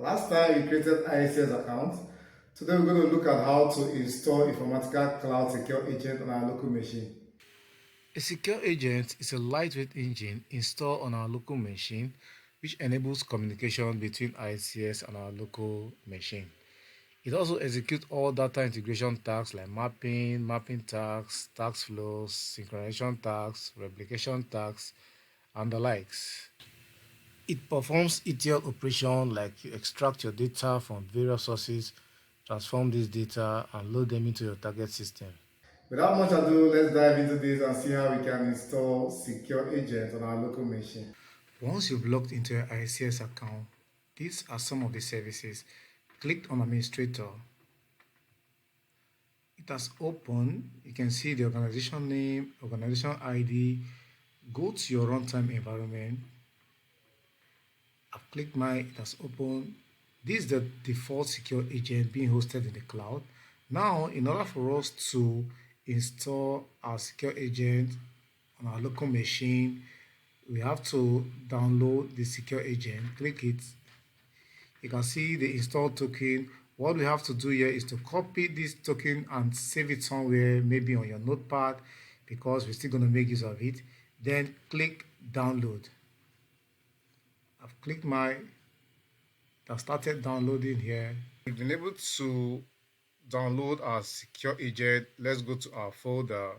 Last time we created iics account. Today we're going to look at how to install Informatica Cloud Secure Agent on our local machine. A secure agent is a lightweight engine installed on our local machine which enables communication between iics and our local machine. It also executes all data integration tasks like mapping tasks, task flows, synchronization tasks, replication tasks, and the likes. It performs ETL operation like you extract your data from various sources, transform this data, and load them into your target system. Without much ado, let's dive into this and see how we can install Secure Agent on our local machine. Once you've logged into your iics account, these are some of the services. Click on Administrator. It has opened. You can see the organization name, organization ID. Go to your runtime environment. I've clicked my, it has opened. This is the default secure agent being hosted in the cloud. Now, in order for us to install our secure agent on our local machine, we have to download the secure agent. Click it. You can see the install token. What we have to do here is to copy this token and save it somewhere, maybe on your notepad, because we're still going to make use of it. Then click download. I've clicked my, that started downloading here. We've been able to download our secure agent. Let's go to our folder.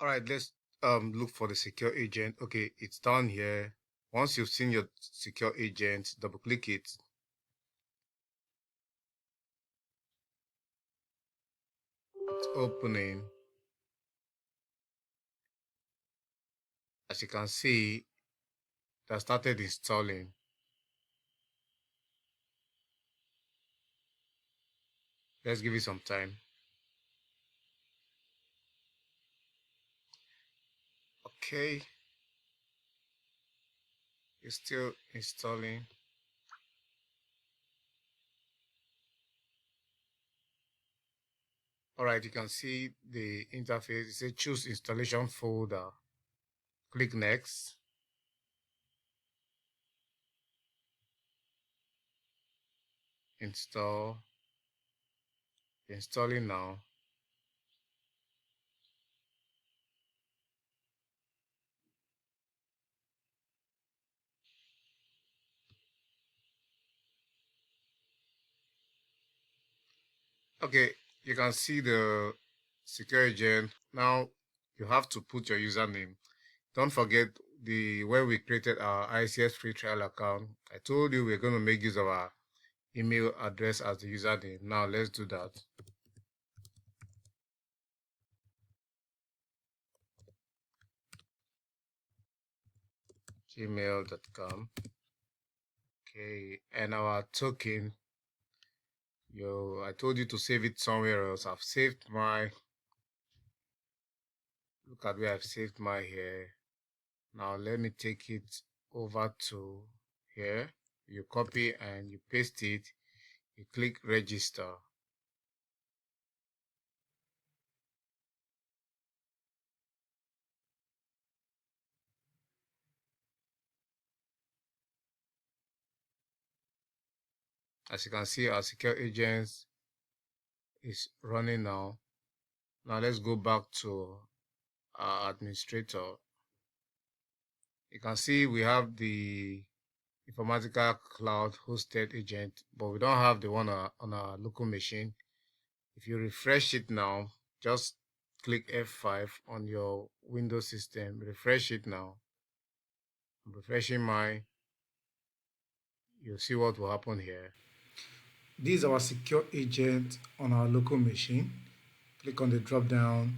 All right, let's look for the secure agent. Okay, it's down here. Once you've seen your secure agent, double click it. It's opening. As you can see, that started installing. Let's give it some time. Okay, it's still installing. All right, you can see the interface. It says choose installation folder. Click next. Install. Installing now. Okay, you can see the secure agent. Now you have to put your username. Don't forget when we created our iics free trial account, I told you we're going to make use of our email address as the username. Now let's do that. gmail.com. Okay, and our token, I told you to save it somewhere else. I've saved my, look at where I've saved my here. Now let me take it over to here. You copy and you paste it. You click register. As you can see, our secure agents is running now. Now let's go back to our administrator. You can see we have the Informatica Cloud hosted agent, but we don't have the one on our local machine. If you refresh it now, just click F5 on your Windows system. Refresh it now. I'm refreshing mine. You'll see what will happen here. This is our secure agent on our local machine. Click on the drop down,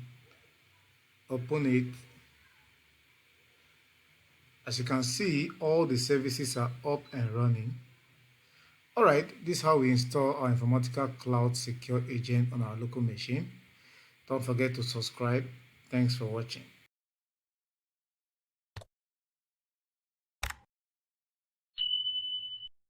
open it. As you can see, all the services are up and running. Alright, this is how we install our Informatica Cloud Secure Agent on our local machine. Don't forget to subscribe. Thanks for watching.